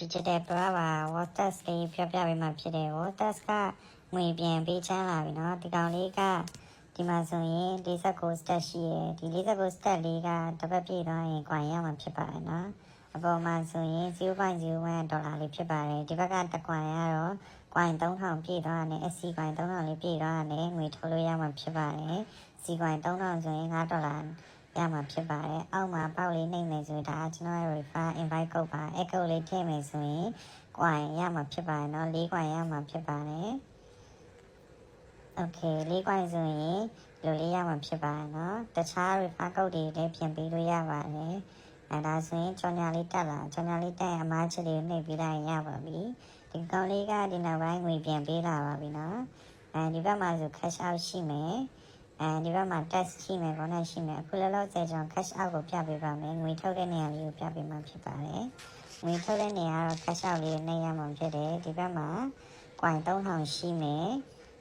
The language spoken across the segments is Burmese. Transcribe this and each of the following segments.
digital brava waters လေးပြောပြပေးမှဖြစ်တယ် waters ကငွေပြန်ပေးချမ်းလာပြီเนาะဒီကောင်လေးကဒီမှာဆိုရင်49 stat ရှိရယ်ဒီ49 stat လေးကတစ်ပတ်ပြည့်သွားရင် coin ရမှာဖြစ်ပါတယ်เนาะအပေါ်မှာဆိုရင် 0.01 ဒေါ်လာလေးဖြစ်ပါတယ်ဒီဘက်ကတစ် coin ကတော့ coin 3000ပြည့်သွားတယ် SC coin 3000လေးပြည့်သွားတယ်ငွေထုတ်လို့ရမှာဖြစ်ပါတယ် C coin 3000ဆိုရင်5ဒေါ်လာရမှာဖြစ်ပါတယ်အောက်မှာပေါက်လေးနှိမ့်မယ်ဆိုရင်ဒါကျွန်တော်ရဲ့ refer invite code ပါအဲ့ code လေးထည့်မယ်ဆိုရင် coin ရမှာဖြစ်ပါတယ်เนาะ4 coin ရမှာဖြစ်ပါတယ် okay 4 coin ဆိုရင်လိုလေးရမှာဖြစ်ပါတယ်เนาะတခြား refer code တွေလည်းပြင်ပေးလို့ရပါတယ်အဲဒါဆိုရင်ကြော်ညာလေးတက်လာကြော်ညာလေးတက်ရင်အမားချစ်လေးနှိပ်ပေးလိုက်ရပါပြီဒီကောင်လေးကဒီနောက်ပိုင်းငွေပြန်ပေးလာပါပြီเนาะအဲဒီဘက်မှာဆို cash out ရှိမယ်ဒီဘက်မှာ test ရှိမယ်ခေါင်းနဲ့ရှိမယ်အခုလောလောဆယ်ကျွန်တော် cash out ကိုပြပေးပါမယ်ငွေထုတ်တဲ့နေရာလေးကိုပြပေးမှဖြစ်ပါတယ်ငွေထုတ်တဲ့နေရာကတော့ cash out လေးနှိပ်ရမှာဖြစ်တယ်ဒီဘက်မှာ coin 3000ရှိမယ်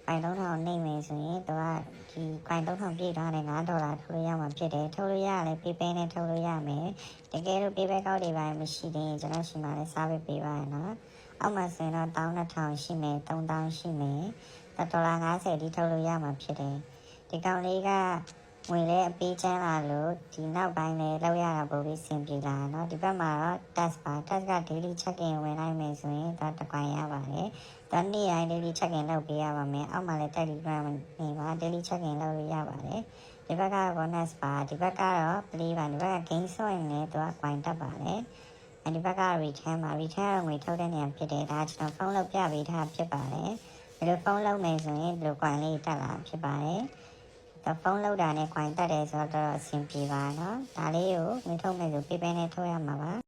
coin 3000နှိပ်မယ်ဆိုရင်သူကဒီ coin 3000ပြည့်သွားတယ်5ဒေါ်လာထုတ်လို့ရမှာဖြစ်တယ်ထုတ်လို့ရတယ် PayPal နဲ့ထုတ်လို့ရမယ်တကယ်လို့ PayPal ကောက်တွေပါမရှိသေးရင်ကျွန်တော်ရှိမှလည်းစားပေးပါရနော်အောက်မှာဆိုရင်တော့12000ရှိမယ်3000ရှိမယ်ဒေါ်လာ50ဒီထုတ်လို့ရမှာဖြစ်တယ်ဒီကောင်လေးကငွေလဲအပေးချမ်းလာလို့ဒီနောက်ပိုင်းလဲလောက်ရတာပိုပြီးစင်ပြေလာเนาะဒီဘက်မှာတော့ task ပါ task က daily check in ဝင်လိုက်မယ်ဆိုရင်ဒါတစ်ခွင်ရပါတယ်ဒါနေ့တိုင်း daily check in လုပ်ပေးရပါမယ်အောက်မှာလဲ Telegram နေပါ daily check in လုပ်လို့ရပါတယ်ဒီဘက်က bonus ပါဒီဘက်ကတော့ play ပါဒီဘက်က game ဆော့ရင်လည်းသူက coin တက်ပါတယ်ဒီဘက်က return ပါ return ကတော့ငွေထုတ်တဲ့နေရာဖြစ်တယ်ဒါကျွန်တော်ဖုန်းလောက်ပြပေးထားဖြစ်ပါတယ်ဒီလိုဖုန်းလောက်မယ်ဆိုရင်ဒီလို coin လေးတက်လာဖြစ်ပါတယ်ဖုန်းလောက်တာနဲ့ coin တက်တယ်ဆိုတော့တော်တော်အဆင်ပြေပါเนาะဒါလေးကိုငွေထုတ်မယ်ဆို PayPal နဲ့ထုတ်ရမှာပါ